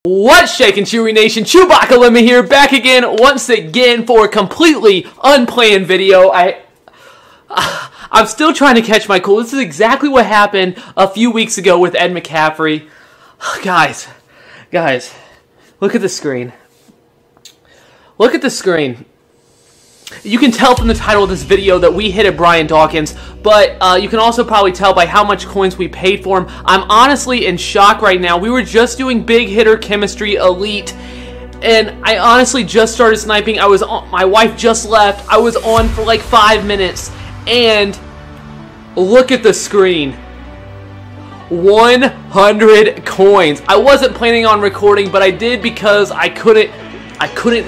What's shaking, Chewy Nation? ChewbaccaLemma here, back again, once again, for a completely unplanned video. I'm still trying to catch my cool. This is exactly what happened a few weeks ago with Ed McCaffrey. Guys, look at the screen. Look at the screen. You can tell from the title of this video that we hit a Brian Dawkins, but you can also probably tell by how much coins we paid for him. I'm honestly in shock right now. We were just doing big hitter chemistry elite, and I honestly just started sniping. I was on, my wife just left. I was on for like 5 minutes, and look at the screen. 100 coins. I wasn't planning on recording, but I did because I couldn't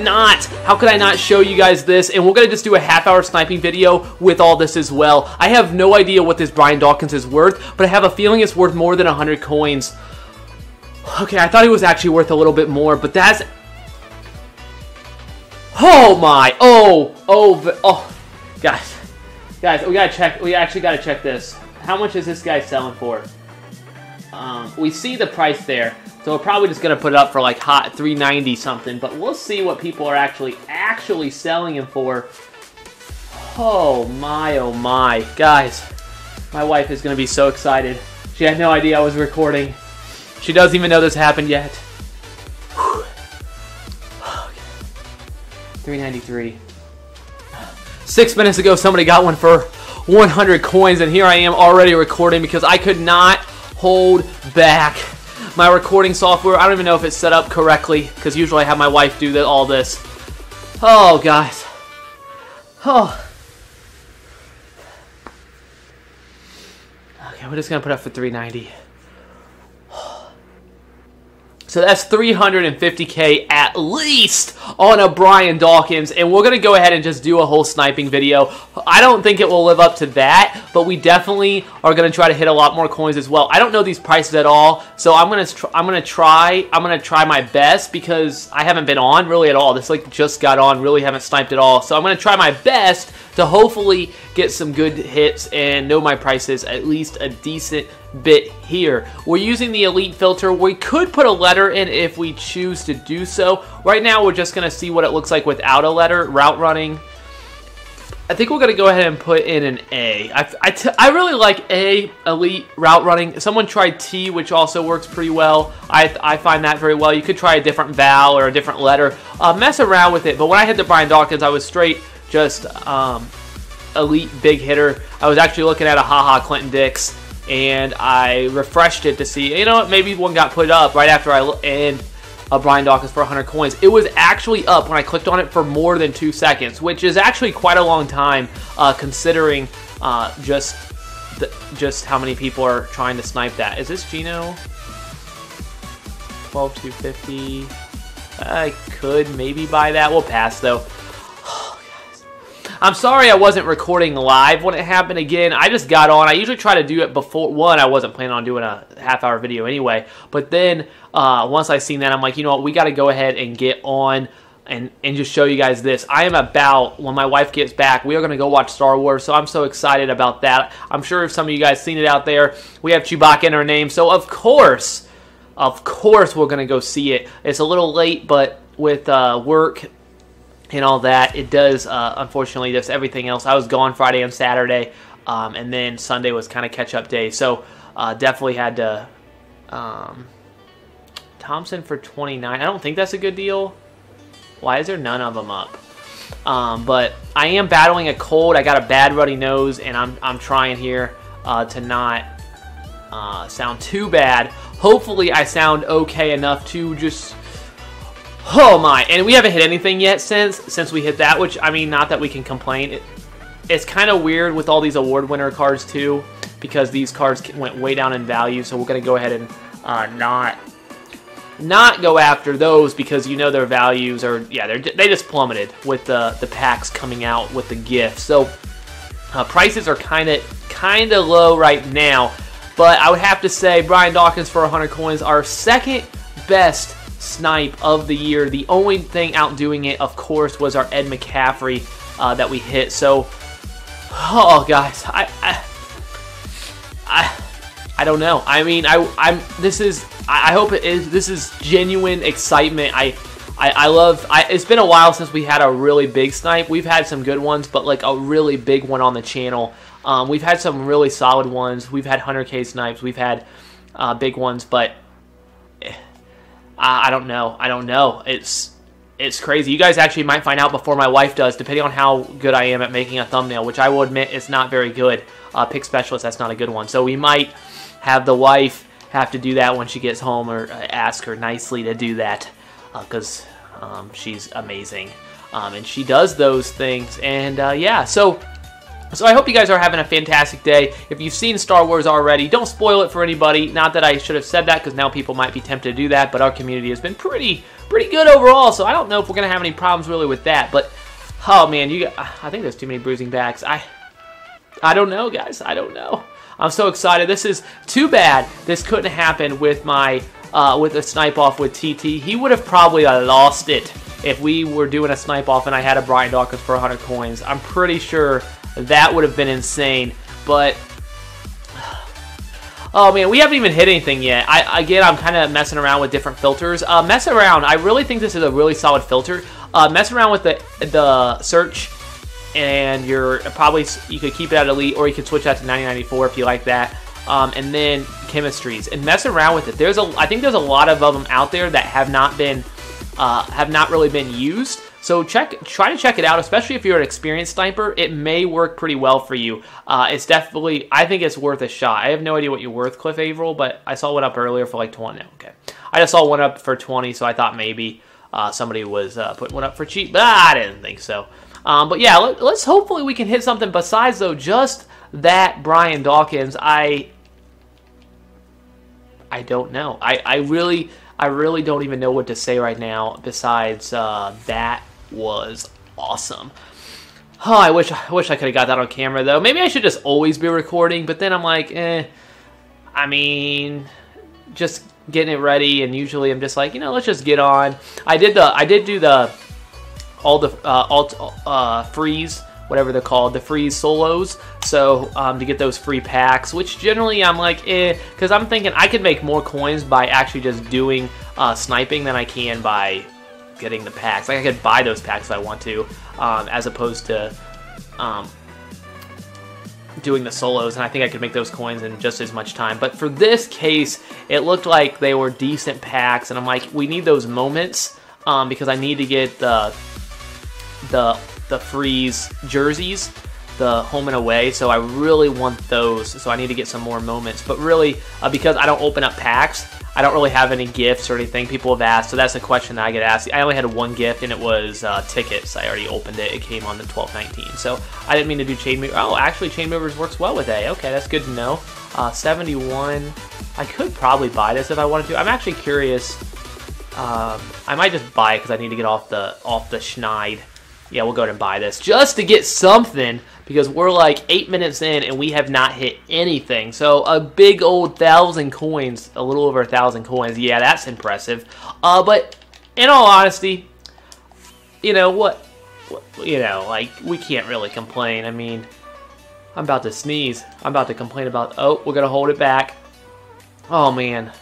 not. How could I not show you guys this? And we're going to just do a half-hour sniping video with all this as well. I have no idea what this Brian Dawkins is worth, but I have a feeling it's worth more than 100 coins. Okay, I thought he was actually worth a little bit more, but that's... Oh my! Oh! Guys, we gotta check. We actually gotta check this. How much is this guy selling for? We see the price there. So we're probably just going to put it up for like hot 390 something, but we'll see what people are actually selling him for. Oh my. Guys, my wife is going to be so excited. She had no idea I was recording. She doesn't even know this happened yet. 393. 6 minutes ago, somebody got one for 100 coins, and here I am already recording because I could not hold back. My recording software, I don't even know if it's set up correctly, because usually I have my wife do all this. Oh, guys. Oh. Okay, we're just going to put up for 390. So that's 350k at least on a Brian Dawkins, and we're going to go ahead and just do a whole sniping video. I don't think it will live up to that, but we definitely are going to try to hit a lot more coins as well. I don't know these prices at all, so I'm going to try my best because I haven't been on really at all. This like just got on, really haven't sniped at all. So I'm going to try my best to hopefully get some good hits and know my prices at least a decent bit here. We're using the elite filter. We could put a letter in if we choose to do so. Right now we're just going to see what it looks like without a letter. Route running, I think we're going to go ahead and put in an A. I really like A, elite route running. Someone tried T, which also works pretty well. I find that very well. You could try a different vowel or a different letter. Mess around with it, but when I hit the Brian Dawkins, I was straight just elite big hitter. I was actually looking at a haha Clinton Dix, and I refreshed it to see, you know what, maybe one got put up right after and a Brian Dawkins for 100 coins. It was actually up when I clicked on it for more than 2 seconds, which is actually quite a long time considering just how many people are trying to snipe that. Is this Geno? 12,250. I could maybe buy that. We'll pass though. I'm sorry I wasn't recording live when it happened again. I just got on. I usually try to do it before. One, I wasn't planning on doing a half-hour video anyway. But then once I seen that, I'm like, you know what? We got to go ahead and get on and just show you guys this. I am about, when my wife gets back, we are going to go watch Star Wars. So I'm so excited about that. I'm sure some of you guys seen it out there. We have Chewbacca in our name. So of course we're going to go see it. It's a little late, but with work and all that, it does, unfortunately, just everything else. I was gone Friday and Saturday, and then Sunday was kind of catch-up day. So, definitely had to... Thompson for 29. I don't think that's a good deal. Why is there none of them up? But I am battling a cold. I got a bad runny nose, and I'm trying here to not sound too bad. Hopefully, I sound okay enough to just... Oh my, and we haven't hit anything yet since we hit that, which, I mean, not that we can complain. It's kind of weird with all these award winner cards too, because these cards went way down in value, so we're going to go ahead and not go after those because you know their values are, yeah, they just plummeted with the packs coming out with the gift. So prices are kind of low right now, but I would have to say Brian Dawkins for 100 coins, our second best snipe of the year. The only thing outdoing it, of course, was our Ed McCaffrey that we hit. So, oh guys, I don't know. I mean, I hope it is. This is genuine excitement. I love. It's been a while since we had a really big snipe. We've had some good ones, but like a really big one on the channel. We've had some really solid ones. We've had 100K snipes. We've had big ones, but I don't know. I don't know. It's crazy. You guys actually might find out before my wife does, depending on how good I am at making a thumbnail, which I will admit is not very good. Pick specialist, that's not a good one. So we might have the wife have to do that when she gets home, or ask her nicely to do that, because she's amazing. And she does those things. And yeah, so I hope you guys are having a fantastic day. If you've seen Star Wars already, don't spoil it for anybody. Not that I should have said that, because now people might be tempted to do that, but our community has been pretty good overall, so I don't know if we're going to have any problems really with that. But, oh man, I think there's too many bruising backs. I don't know, guys. I don't know. I'm so excited. This is too bad this couldn't happen with my with a snipe off with TT. He would have probably lost it if we were doing a snipe off and I had a Brian Dawkins for 100 coins. I'm pretty sure that would have been insane. But oh man, we haven't even hit anything yet. Again, I'm kind of messing around with different filters. Mess around. I really think this is a really solid filter. Mess around with the search, and you could keep it at elite, or you could switch that to 9094 if you like that. And then chemistries, and mess around with it. I think there's a lot of them out there that have not really been used. So try to check it out, especially if you're an experienced sniper. It may work pretty well for you. It's definitely, I think it's worth a shot. I have no idea what you're worth, Cliff Averill, but I saw one up earlier for like 20. Okay, I just saw one up for 20, so I thought maybe somebody was putting one up for cheap, but I didn't think so. But yeah, let's hopefully we can hit something besides though just that Brian Dawkins. I don't know. I really don't even know what to say right now besides that was awesome. Oh, I wish I could have got that on camera though. Maybe I should just always be recording, but then I'm like, I mean, just getting it ready, and usually I'm just like, let's just get on. I did do the freeze, whatever they're called, the freeze solos, so to get those free packs, which generally I'm like, because I'm thinking I could make more coins by actually just doing sniping than I can by getting the packs. Like I could buy those packs if I want to, as opposed to doing the solos, and I think I could make those coins in just as much time. But for this case, it looked like they were decent packs, and I'm like, we need those moments, because I need to get the freeze jerseys, the home and away, so I really want those, so I need to get some more moments. But really, because I don't open up packs, I don't really have any gifts or anything. People have asked, so that's a question that I get asked. I only had one gift, and it was tickets. I already opened it. It came on the 12/19, so I didn't mean to do chain movers. Oh, actually, chain movers works well with A. Okay, that's good to know. 71. I could probably buy this if I wanted to. I'm actually curious. I might just buy it because I need to get off the schneid. Yeah, we'll go ahead and buy this just to get something, because we're like 8 minutes in and we have not hit anything. So a big old 1,000 coins, a little over 1,000 coins. Yeah, that's impressive. But in all honesty, like we can't really complain. I mean, I'm about to sneeze. I'm about to complain about. Oh, we're gonna hold it back. Oh man,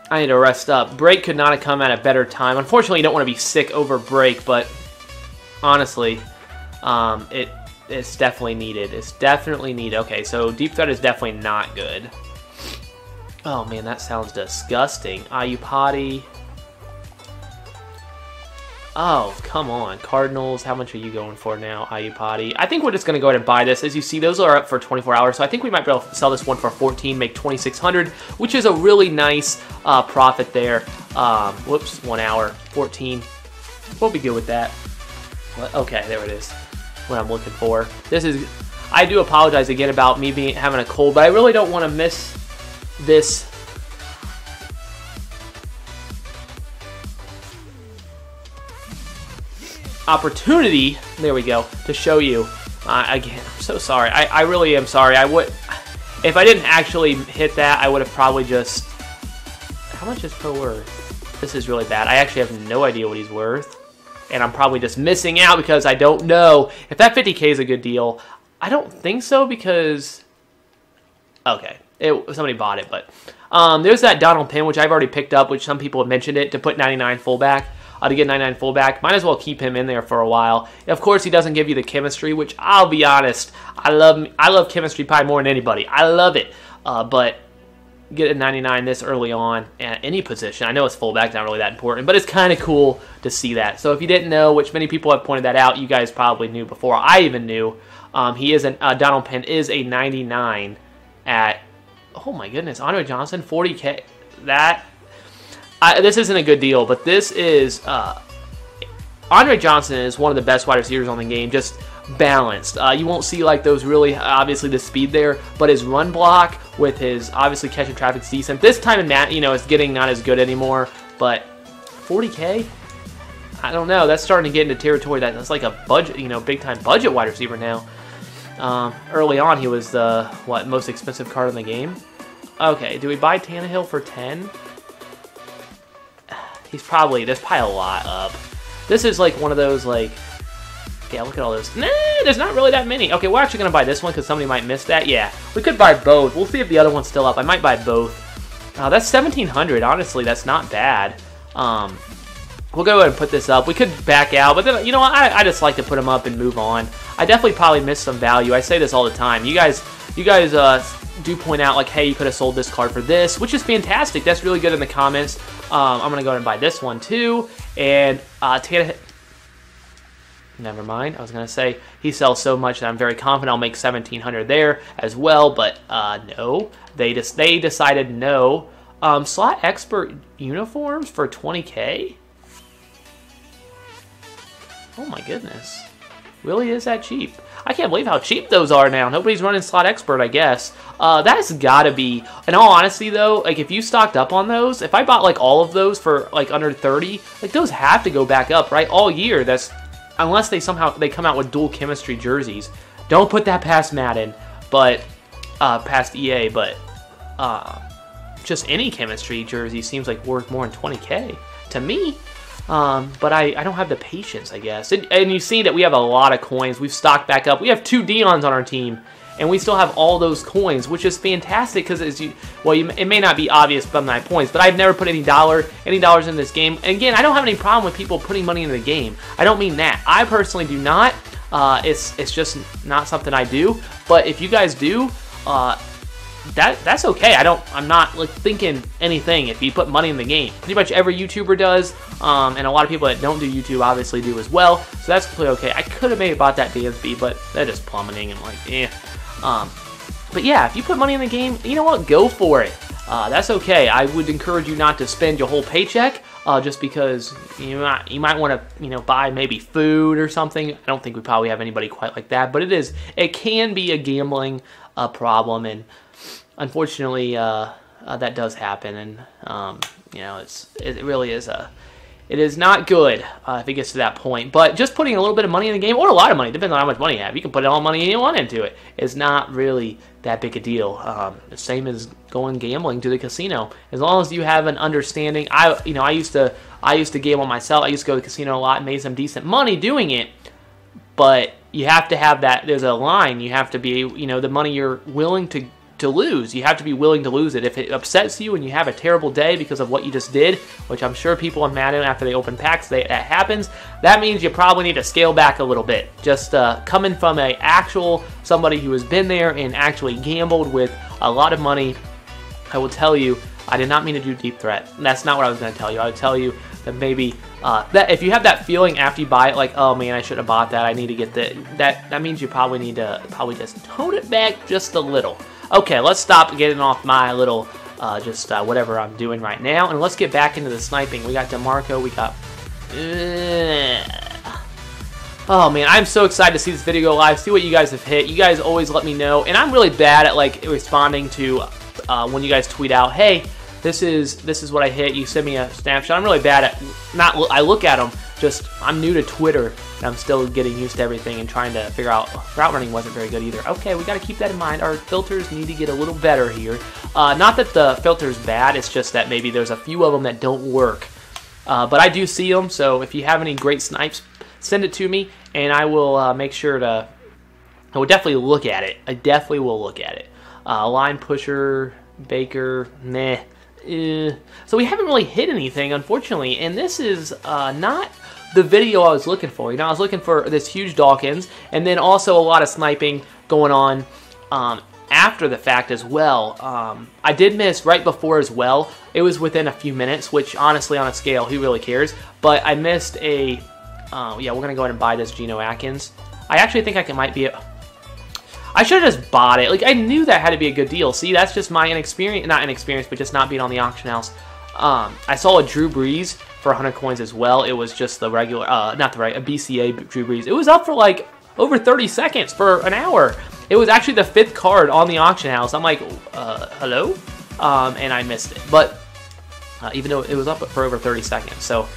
I need to rest up. Break could not have come at a better time. Unfortunately, you don't want to be sick over break, but honestly, it's definitely needed. It's definitely needed. Okay, so deep threat is definitely not good. Oh man, that sounds disgusting. Ayupati. Oh, come on. Cardinals, how much are you going for now, Ayupati? I think we're just going to go ahead and buy this. As you see, those are up for 24 hours, so I think we might be able to sell this one for 14, make 2,600, which is a really nice profit there. Whoops, 1 hour, 14. We'll be good with that. Okay, there it is. What I'm looking for. This is. I do apologize again about me having a cold, but I really don't want to miss this. Opportunity. There we go. To show you. Again, I'm so sorry. I really am sorry. If I didn't actually hit that, I would have probably just. How much is Pro worth? This is really bad. I actually have no idea what he's worth. And I'm probably just missing out because I don't know if that 50K is a good deal. I don't think so because... Okay. Somebody bought it, but there's that Donald pin, which I've already picked up, which some people have mentioned it, to put 99 fullback. To get 99 fullback, might as well keep him in there for a while. Of course, he doesn't give you the chemistry, which I'll be honest, I love chemistry pie more than anybody. I love it, but get a 99 this early on at any position. I know it's fullback, not really that important, but it's kind of cool to see that. So if you didn't know, which many people have pointed that out, you guys probably knew before I even knew, he is Donald Penn is a 99 at, oh my goodness, Andre Johnson, 40K. This isn't a good deal, but this is Andre Johnson is one of the best wide receivers on the game, just balanced. You won't see like those really, obviously the speed there, but his run block with his obviously catching traffic's decent. This time in Madden, it's getting not as good anymore, but 40K? I don't know. That's starting to get into territory that's like a budget, big time budget wide receiver now. Early on, he was the most expensive card in the game. Okay, do we buy Tannehill for 10? There's probably a lot up. This is like one of those yeah, look at all those. Nah, there's not really that many. Okay, we're actually going to buy this one because somebody might miss that. Yeah, we could buy both. We'll see if the other one's still up. I might buy both. That's 1,700. Honestly, that's not bad. We'll go ahead and put this up. We could back out, but then, you know what? I just like to put them up and move on. I definitely probably missed some value. I say this all the time. You guys do point out, like, hey, you could have sold this card for this, which is fantastic. That's really good in the comments. I'm going to go ahead and buy this one, too. And never mind. I was going to say he sells so much that I'm very confident I'll make 1,700 there as well, but no. They decided no. Slot expert uniforms for 20K? Oh my goodness. Really is that cheap? I can't believe how cheap those are now. Nobody's running slot expert, I guess. That's gotta be, in all honesty though, like if you stocked up on those, if I bought like all of those for like under 30, like those have to go back up, right? All year. That's unless they come out with dual chemistry jerseys. Don't put that past Madden, but past EA, but just any chemistry jersey seems like worth more than 20K to me. But I don't have the patience, I guess. And you see that we have a lot of coins. We've stocked back up. We have 2 Deons on our team, and we still have all those coins, which is fantastic because it may not be obvious from my points, but I've never put any dollars in this game. And again, I don't have any problem with people putting money into the game. I don't mean that. I personally do not. It's just not something I do. But if you guys do, that's okay. I'm not like thinking anything if you put money in the game. Pretty much every YouTuber does, and a lot of people that don't do YouTube obviously do as well. So that's completely okay. I could have maybe bought that DSB, but they're just plummeting and like, eh. But yeah, if you put money in the game, you know what? Go for it. That's okay. I would encourage you not to spend your whole paycheck just because you might want to buy maybe food or something. I don't think we probably have anybody quite like that, but it can be a gambling problem, and unfortunately that does happen, and it really is it is not good if it gets to that point. But just putting a little bit of money in the game, or a lot of money, depends on how much money you have. You can put all the money you want into it. It's not really that big a deal. The same as going gambling to the casino. As long as you have an understanding. I used to gamble myself. I used to go to the casino a lot and made some decent money doing it. But you have to have that. There's a line. You have to be, the money you're willing to lose. You have to be willing to lose it. If it upsets you and you have a terrible day because of what you just did, which I'm sure people in Madden after they open packs, that happens, that means you probably need to scale back a little bit. Just coming from somebody who has been there and actually gambled with a lot of money, I will tell you, I did not mean to do deep threat. That's not what I was going to tell you. I would tell you that maybe that if you have that feeling after you buy it, like, oh man, I should have bought that. I need to get that means you probably need to just tone it back just a little. Okay, let's stop getting off my little, whatever I'm doing right now, and let's get back into the sniping. We got DeMarco, we got... Oh man, I'm so excited to see this video go live, see what you guys have hit. You guys always let me know, and I'm really bad at, like, responding to when you guys tweet out, hey, this is what I hit, you send me a snapshot. I'm really bad at, I look at them, I'm new to Twitter, and I'm still getting used to everything and trying to figure out, route running wasn't very good either. Okay, we got to keep that in mind. Our filters need to get a little better here. Not that the filter's bad, it's just that maybe there's a few of them that don't work. But I do see them, so if you have any great snipes, send it to me, and I will make sure to, I will definitely look at it. I definitely will look at it. Line pusher, Baker, meh. So we haven't really hit anything, unfortunately, and this is not the video I was looking for. You know, I was looking for this huge Dawkins, and then also a lot of sniping going on after the fact as well. I did miss right before as well. It was within a few minutes, which honestly, on a scale, who really cares? But I missed a, yeah, we're going to go ahead and buy this Geno Atkins. I actually think I might be I should have just bought it. Like, I knew that had to be a good deal. See, that's just my inexperience, not inexperience, but just not being on the auction house. I saw a Drew Brees for 100 coins as well. It was just the regular, not the right, a BCA Drew Brees. It was up for like over 30 seconds for an hour. It was actually the 5th card on the auction house. I'm like, hello? And I missed it. But even though it was up for over 30 seconds. So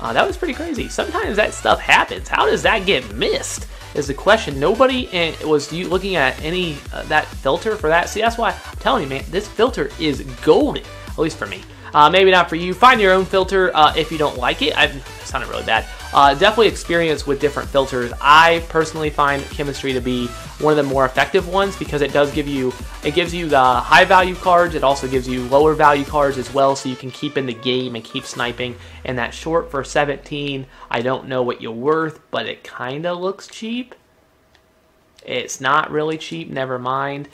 that was pretty crazy. Sometimes that stuff happens. How does that get missed? Is the question. Nobody was looking at any that filter for that. See, that's why I'm telling you, man, this filter is golden, at least for me. Maybe not for you. Find your own filter if you don't like it. It sounded really bad. Definitely experience with different filters. I personally find chemistry to be one of the more effective ones because it does give you, it gives you the high value cards. It also gives you lower value cards as well, so you can keep in the game and keep sniping. And that short for 17, I don't know what you're worth, but it kind of looks cheap. It's not really cheap, never mind.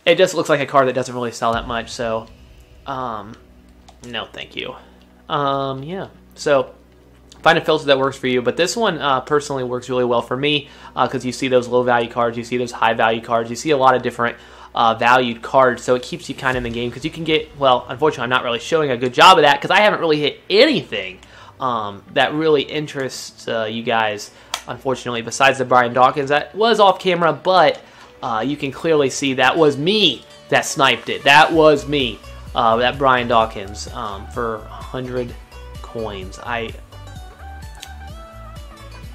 It just looks like a card that doesn't really sell that much, so no thank you. Yeah, so find a filter that works for you, but this one personally works really well for me because you see those low value cards, you see those high value cards, you see a lot of different valued cards, so it keeps you kind of in the game because you can get, well, unfortunately I'm not really showing a good job of that because I haven't really hit anything that really interests you guys, unfortunately, besides the Brian Dawkins. That was off camera, but you can clearly see that was me that sniped it. That was me, that Brian Dawkins for 100 coins.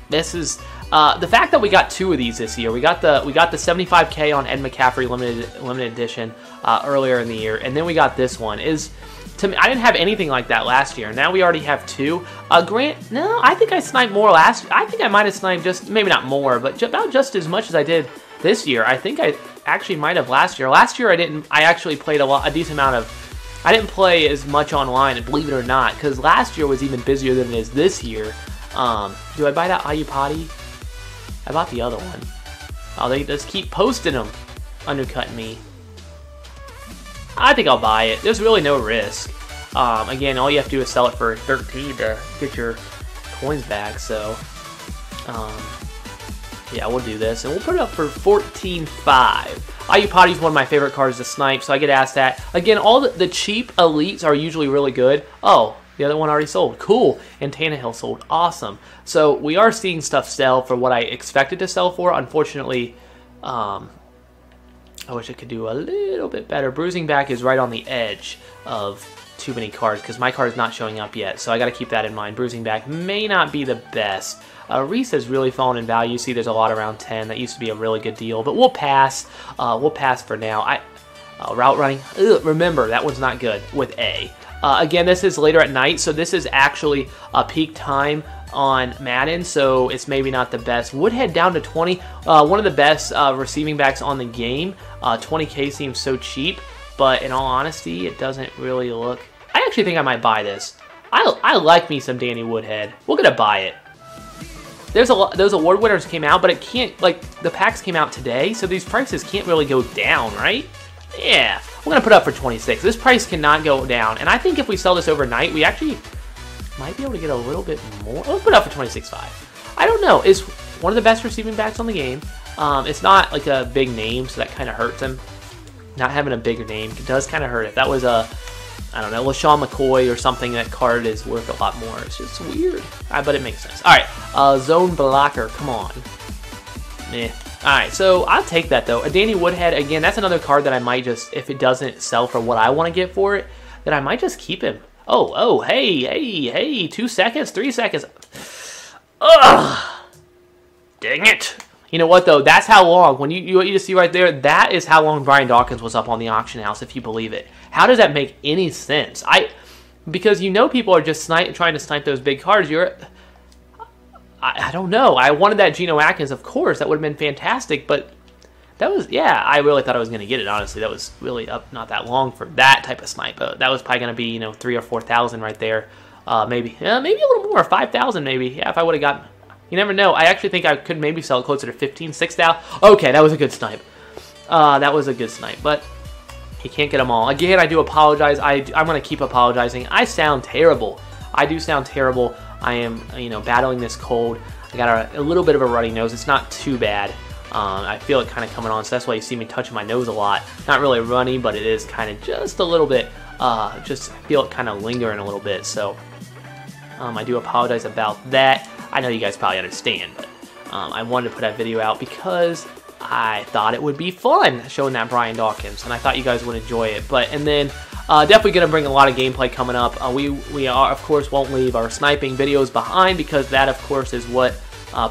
This is the fact that we got 2 of these this year. We got the 75K on Ed McCaffrey limited edition earlier in the year, and then we got this one. To me, I didn't have anything like that last year. Now we already have 2. Grant, no, I think I sniped more last year. I think I might have sniped just, maybe not more, but about just as much as I did this year. I think I actually might have last year. Last year I actually played a decent amount of, I didn't play as much online, believe it or not, because last year was even busier than it is this year. Do I buy that Ayupati? I bought the other one. Oh, they just keep posting them, undercutting me. I think I'll buy it. There's really no risk. Again, all you have to do is sell it for 13 to get your coins back, so yeah, we'll do this, and we'll put it up for 14.5. Ayupati is one of my favorite cards to snipe, so I get asked that. Again, all the cheap elites are usually really good. Oh, the other one already sold. Cool. And Tannehill sold. Awesome. So we are seeing stuff sell for what I expected to sell for. Unfortunately, I wish I could do a little bit better. Bruising back is right on the edge of too many cards because my card is not showing up yet, so I got to keep that in mind. Bruising back may not be the best. Reese has really fallen in value. See, there's a lot around 10. That used to be a really good deal, but we'll pass. We'll pass for now. Route running. Ugh, remember, that one's not good with A. Again, this is later at night, so this is actually a peak time on Madden, so it's maybe not the best. Woodhead down to 20. One of the best receiving backs on the game. 20K seems so cheap, but in all honesty, it doesn't really look... I actually think I might buy this. I like me some Danny Woodhead. We're going to buy it. There's those award winners came out, but it can't, like, the packs came out today, so these prices can't really go down, right? Yeah, we're going to put it up for 26. This price cannot go down, and I think if we sell this overnight, we actually might be able to get a little bit more. Let's put it up for 26.5. I don't know. It's one of the best receiving backs on the game. It's not like a big name, so that kind of hurts him. Not having a bigger name does kind of hurt. If that was a, I don't know, LaShawn McCoy or something, that card is worth a lot more. It's just weird. But it makes sense. All right, zone blocker. Come on. Meh. Alright, so I'll take that though. A Danny Woodhead, again, that's another card that I might just, if it doesn't sell for what I want to get for it, then I might just keep him. Oh, hey, 2 seconds, 3 seconds. Ugh! Dang it! You know what though, that's how long, when what you just see right there, that is how long Brian Dawkins was up on the auction house, if you believe it. How does that make any sense? Because you know people are just trying to snipe those big cards. I don't know. I wanted that Geno Atkins, of course. That would have been fantastic, but That was, yeah, I really thought I was going to get it, honestly. That was really up not that long for that type of snipe. That was probably going to be, you know, 3,000 or 4,000 right there. Maybe a little more, 5,000 maybe. Yeah, if I would have gotten, you never know. I actually think I could maybe sell it closer to 15, 6,000. Okay, that was a good snipe. That was a good snipe, but you can't get them all. Again, I do apologize. I'm going to keep apologizing. I sound terrible. I do sound terrible. I am, you know, battling this cold. I got a little bit of a runny nose. It's not too bad. I feel it kind of coming on, so that's why you see me touching my nose a lot. Not really runny, but it is kind of just a little bit, just feel it kind of lingering a little bit. So I do apologize about that. I know you guys probably understand, but I wanted to put that video out because I thought it would be fun showing that Brian Dawkins, and I thought you guys would enjoy it. And then definitely going to bring a lot of gameplay coming up. We are, of course, won't leave our sniping videos behind, because that, of course, is what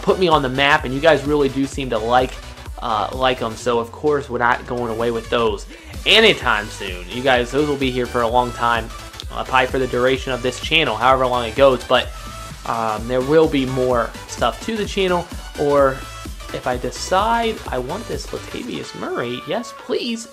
put me on the map, and you guys really do seem to like them. So, of course, we're not going away with those anytime soon. You guys, those will be here for a long time, probably for the duration of this channel, however long it goes. But there will be more stuff to the channel, or if I decide I want this Latavius Murray, yes, please.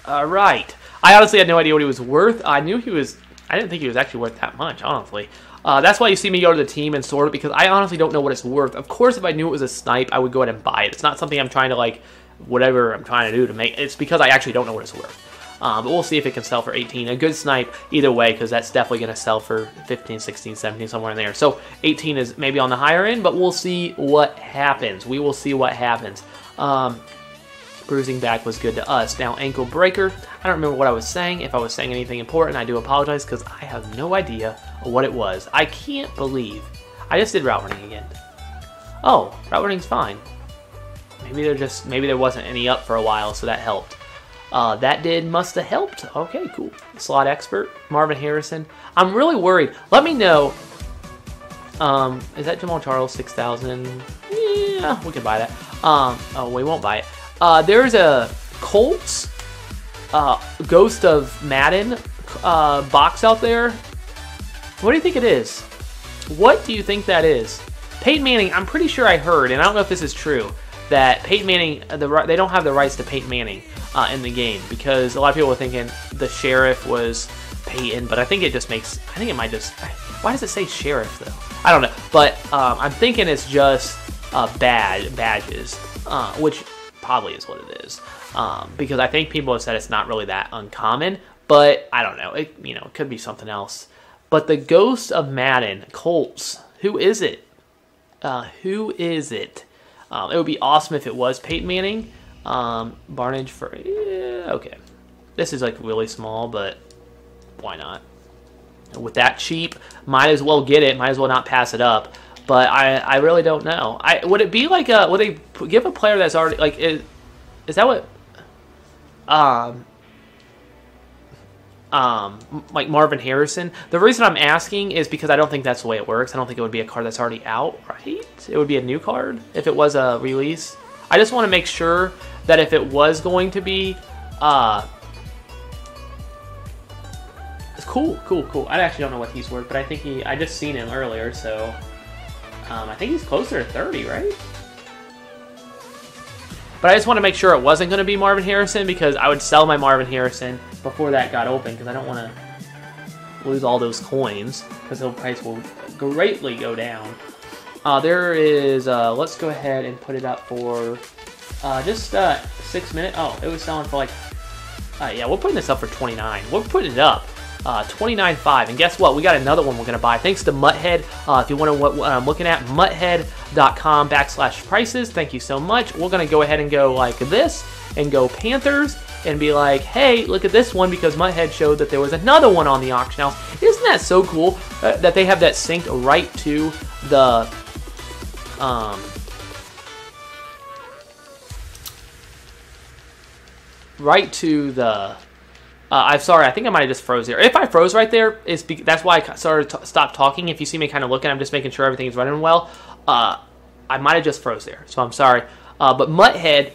All right. I honestly had no idea what he was worth. I didn't think he was actually worth that much, honestly. That's why you see me go to the team and sort it, because I honestly don't know what it's worth. Of course, if I knew it was a snipe, I would go ahead and buy it. It's not something I'm trying to, like, whatever I'm trying to do to make. It's because I actually don't know what it's worth. But we'll see if it can sell for 18. A good snipe either way, because that's definitely going to sell for 15, 16, 17, somewhere in there. So 18 is maybe on the higher end, but we'll see what happens. We will see what happens. Bruising back was good to us. Now, ankle breaker. I don't remember what I was saying. If I was saying anything important, I do apologize, because I have no idea what it was. I can't believe I just did route running again. Oh, route running's fine. Maybe there wasn't any up for a while, so that helped. That must have helped. Okay, cool. Slot expert, Marvin Harrison. I'm really worried. Let me know. Is that Jamal Charles 6,000? Yeah, we could buy that. Oh, we won't buy it. There's a Colts Ghost of Madden box out there. What do you think it is? What do you think that is? Peyton Manning, I'm pretty sure I heard, and I don't know if this is true, that Peyton Manning, they don't have the rights to Peyton Manning in the game, because a lot of people were thinking the Sheriff was Peyton, but I think it just makes, I think it might just, why does it say Sheriff though? I don't know, but I'm thinking it's just badges, which probably is what it is, because I think people have said it's not really that uncommon, but I don't know, it could be something else. But the Ghost of Madden, Colts, who is it? Who is it? It would be awesome if it was Peyton Manning. Barnage for, yeah, okay. This is like really small, but why not? With that cheap, might as well get it. Might as well not pass it up. But I really don't know. Would it be like a, would they give a player that's already, like, is that what, like Marvin Harrison? The reason I'm asking is because I don't think that's the way it works. I don't think it would be a card that's already out, right? It would be a new card if it was a release. I just want to make sure that if it was going to be, it's cool. I actually don't know what he's worth, but I think I just seen him earlier, so I think he's closer to 30, right? But I just want to make sure it wasn't going to be Marvin Harrison, because I would sell my Marvin Harrison before that got open, because I don't want to lose all those coins, because the price will greatly go down. There is, let's go ahead and put it up for just 6 minutes. Oh, it was selling for like, yeah, we're putting this up for 29. We're putting it up. 29.5, and guess what? We got another one we're going to buy. Thanks to Muthead. If you want to know what I'm looking at, muthead.com/prices. Thank you so much. We're going to go ahead and go like this and go Panthers and be like, hey, look at this one, because Muthead showed that there was another one on the auction house. Isn't that so cool that they have that synced right to the I'm sorry, I think I might have just froze there. If I froze right there, that's why I stopped talking. If you see me kind of looking, I'm just making sure everything is running well. I might have just froze there, so I'm sorry. But Muthead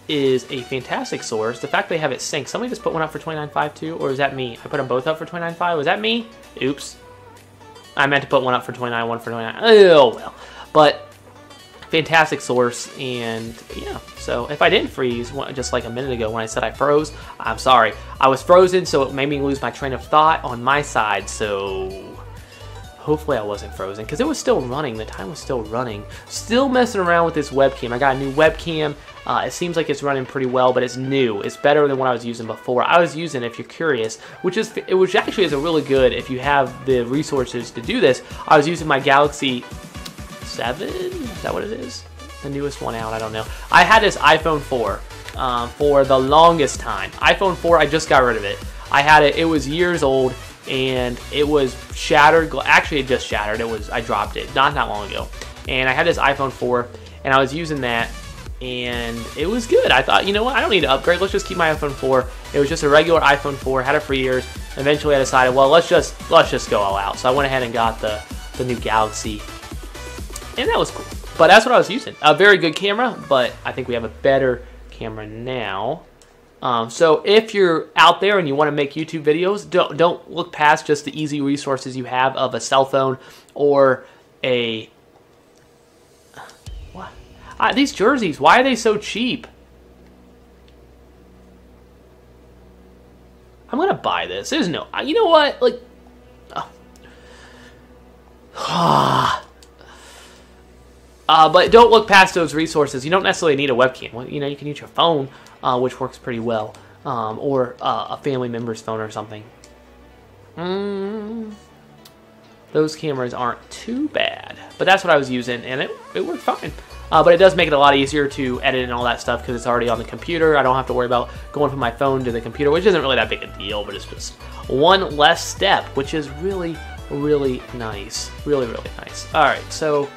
is a fantastic source. The fact they have it synced. Somebody just put one up for 29.5 too, or is that me? I put them both up for 29.5. Was that me? Oops. I meant to put one up for 29, one for 29. Oh, well. But fantastic source, and yeah. So if I didn't freeze, just like a minute ago when I said I froze, I'm sorry. I was frozen, so it made me lose my train of thought on my side, so hopefully I wasn't frozen, because it was still running. The time was still running. Still messing around with this webcam. I got a new webcam. It seems like it's running pretty well, but it's new. It's better than what I was using before. I was using, if you're curious, which actually is a really good, if you have the resources to do this, I was using my Galaxy 7? Is that what it is? The newest one out, I don't know. I had this iPhone 4 for the longest time. iPhone 4, I just got rid of it. I had it, it was years old, and it was shattered. Actually, it just shattered. I dropped it not that long ago. And I had this iPhone 4, and I was using that, and it was good. I thought, you know what, I don't need to upgrade. Let's just keep my iPhone 4. It was just a regular iPhone 4, had it for years. Eventually, I decided, well, let's just go all out. So I went ahead and got the new Galaxy, and that was cool. But that's what I was using. A very good camera, but I think we have a better camera now. So if you're out there and you want to make YouTube videos, don't look past just the easy resources you have of a cell phone or a... What? These jerseys, why are they so cheap? I'm going to buy this. There's no... You know what? Like... Oh. But don't look past those resources. You don't necessarily need a webcam. Well, you know, you can use your phone, which works pretty well, or a family member's phone or something. Those cameras aren't too bad, but that's what I was using, and it worked fine. But it does make it a lot easier to edit and all that stuff because it's already on the computer. I don't have to worry about going from my phone to the computer, which isn't really that big a deal, but it's just one less step, which is really, really nice. Really, really nice. All right, so...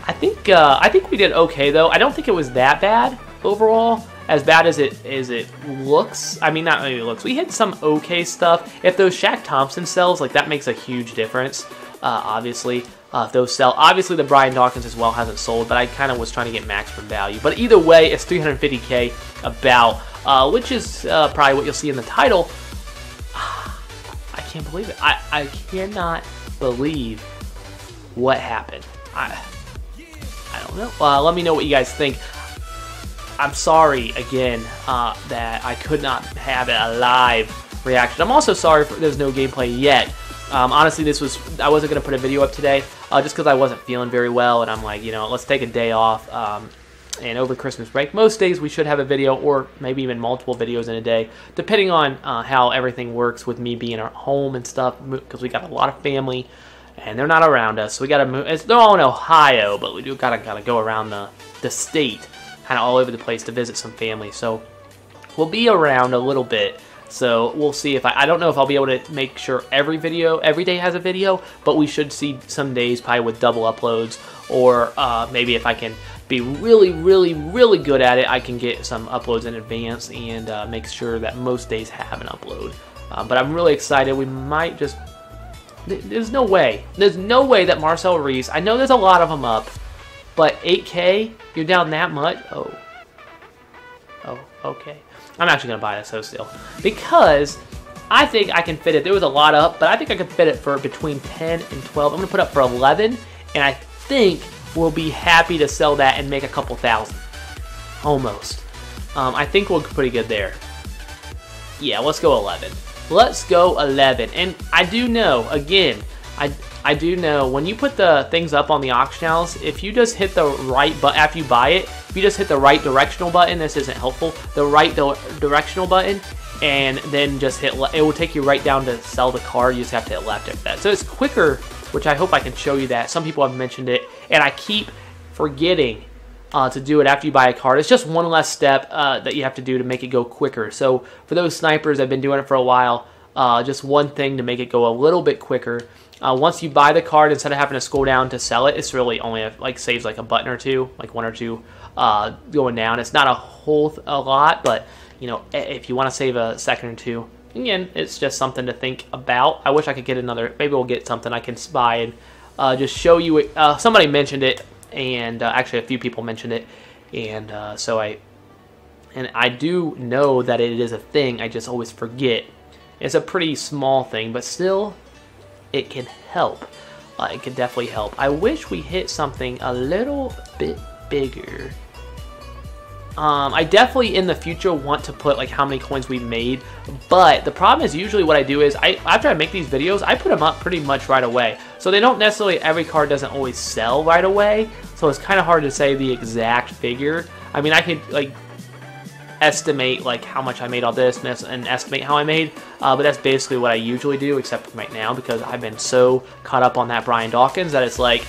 I think we did okay though. I don't think it was that bad overall, as bad as it looks. I mean, not maybe it looks. We hit some okay stuff. If those Shaq Thompson sells, like that makes a huge difference. Obviously, if those sell. Obviously, the Brian Dawkins as well hasn't sold, but I kind of was trying to get maximum value. But either way, it's 350K about, which is probably what you'll see in the title. I can't believe it. I cannot believe what happened. I don't know. Let me know what you guys think. I'm sorry, again, that I could not have a live reaction. I'm also sorry there's no gameplay yet. Honestly, I wasn't going to put a video up today just because I wasn't feeling very well, and I'm like, you know, let's take a day off. And over Christmas break, most days we should have a video, or maybe even multiple videos in a day, depending on how everything works with me being at home and stuff, because we got a lot of family. And they're not around us, so we gotta move. They're all in Ohio, but we do gotta go around the state, kind of all over the place to visit some family. So we'll be around a little bit. So we'll see if I don't know if I'll be able to make sure every day has a video, but we should see some days probably with double uploads, or maybe if I can be really, really, really good at it, I can get some uploads in advance and make sure that most days have an upload. But I'm really excited. We might just... There's no way that Marcel Reese, I know there's a lot of them up, but 8K, you're down that much? Oh, okay. I'm actually going to buy this still, because I think I can fit it. There was a lot up, but I think I can fit it for between 10 and 12. I'm going to put up for 11, and I think we'll be happy to sell that and make a couple thousand. Almost. I think we'll be pretty good there. Yeah, let's go 11. Let's go 11. And I do know, again, I do know when you put the things up on the auction house, if you just hit the right button after you buy it, if you just hit the right directional button, this isn't helpful, the right directional button, and then just hit, it will take you right down to sell the card. You just have to hit left after that. So it's quicker, which I hope I can show you that. Some people have mentioned it, and I keep forgetting to do it after you buy a card. It's just one less step that you have to do to make it go quicker. So for those snipers that have been doing it for a while, just one thing to make it go a little bit quicker. Once you buy the card, instead of having to scroll down to sell it, it's really only saves like a button or two, like one or two going down. It's not a lot, but you know, if you want to save a second or two, again, it's just something to think about. I wish I could get another. Maybe we'll get something I can buy and just show you it. Somebody mentioned it. And actually a few people mentioned it, and so I do know that it is a thing. I just always forget. It's a pretty small thing, but still, it can help. it could definitely help. I wish we hit something a little bit bigger. I definitely in the future want to put like how many coins we made, but the problem is usually what I do is after I make these videos, I put them up pretty much right away. So they don't necessarily, every card doesn't always sell right away, so it's kind of hard to say the exact figure. I mean, I could like estimate like how much I made all this and estimate how I made, but that's basically what I usually do, except right now because I've been so caught up on that Brian Dawkins that it's like,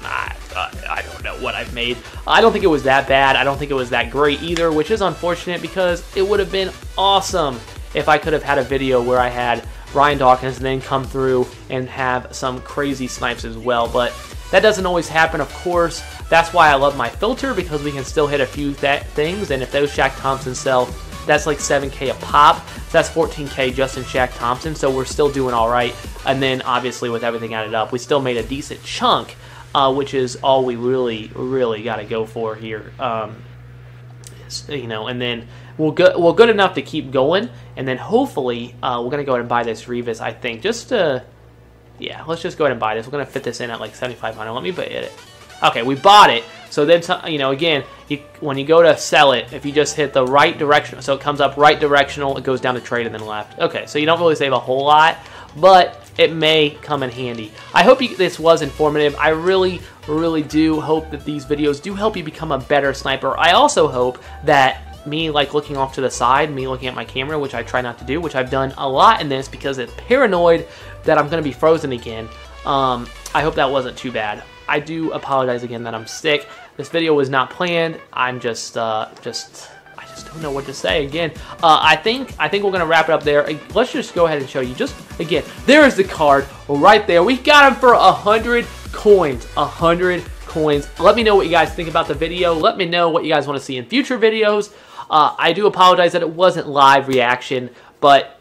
I don't know what I've made. I don't think it was that bad. I don't think it was that great either, which is unfortunate because it would have been awesome if I could have had a video where I had Brian Dawkins and then come through and have some crazy snipes as well, but that doesn't always happen, of course. That's why I love my filter, because we can still hit a few things, and if those Shaq Thompsons sell, that's like 7K a pop. So that's 14K just in Shaq Thompson, so we're still doing all right. And then obviously with everything added up, we still made a decent chunk, which is all we really got to go for here. You know, and then we're good enough to keep going, and then hopefully we're gonna go ahead and buy this Revis. I think just to, yeah, let's just go ahead and buy this. We're gonna fit this in at like 7,500. Let me buy it. Okay, we bought it. So then, you know, again, when you go to sell it, if you just hit the right direction, so it comes up right directional, it goes down to trade and then left. Okay, so you don't really save a whole lot, but it may come in handy. I hope this was informative. I really do hope that these videos do help you become a better sniper. I also hope that me like looking off to the side, me looking at my camera, which I try not to do, which I've done a lot in this because it's paranoid that I'm going to be frozen again. I hope that wasn't too bad. I do apologize again that I'm sick. This video was not planned. I'm just I just don't know what to say again. I think we're gonna wrap it up there. Let's just go ahead and show you. Just again, there is the card right there. We got him for 100 coins. 100 coins. Let me know what you guys think about the video. Let me know what you guys want to see in future videos. I do apologize that it wasn't live reaction, but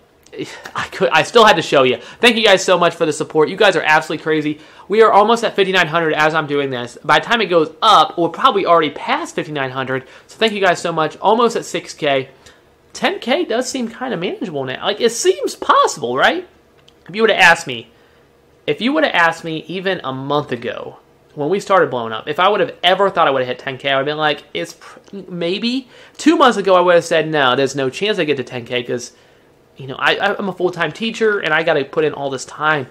I still had to show you. Thank you guys so much for the support. You guys are absolutely crazy. We are almost at 5,900 as I'm doing this. By the time it goes up, we're probably already past 5,900. So thank you guys so much. Almost at 6K. 10K does seem kind of manageable now. Like, it seems possible, right? If you would have asked me even a month ago when we started blowing up, if I would have ever thought I would have hit 10K, I would have been like, it's maybe. 2 months ago, I would have said, no, there's no chance I get to 10K because, you know, I'm a full-time teacher and I got to put in all this time.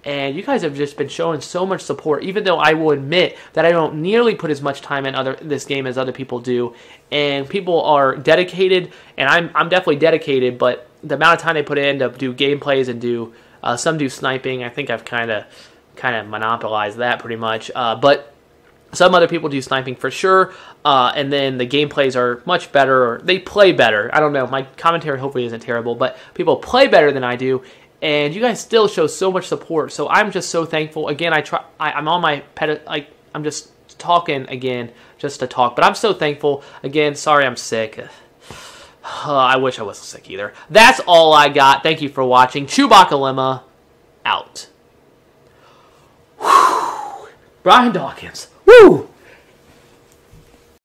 And you guys have just been showing so much support, even though I will admit that I don't nearly put as much time in this game as other people do. And people are dedicated, and I'm definitely dedicated, but the amount of time they put in to do gameplays and do some do sniping, I think I've kind of monopolized that pretty much. But some other people do sniping for sure, and then the gameplays are much better, or they play better. I don't know, my commentary hopefully isn't terrible, but people play better than I do. And you guys still show so much support, so I'm just so thankful. Again, I'm on my I'm just talking again just to talk, but I'm so thankful. Again, sorry I'm sick. I wish I wasn't sick either. That's all I got. Thank you for watching. ChewbaccaLemma out. Whew. Brian Dawkins. Woo!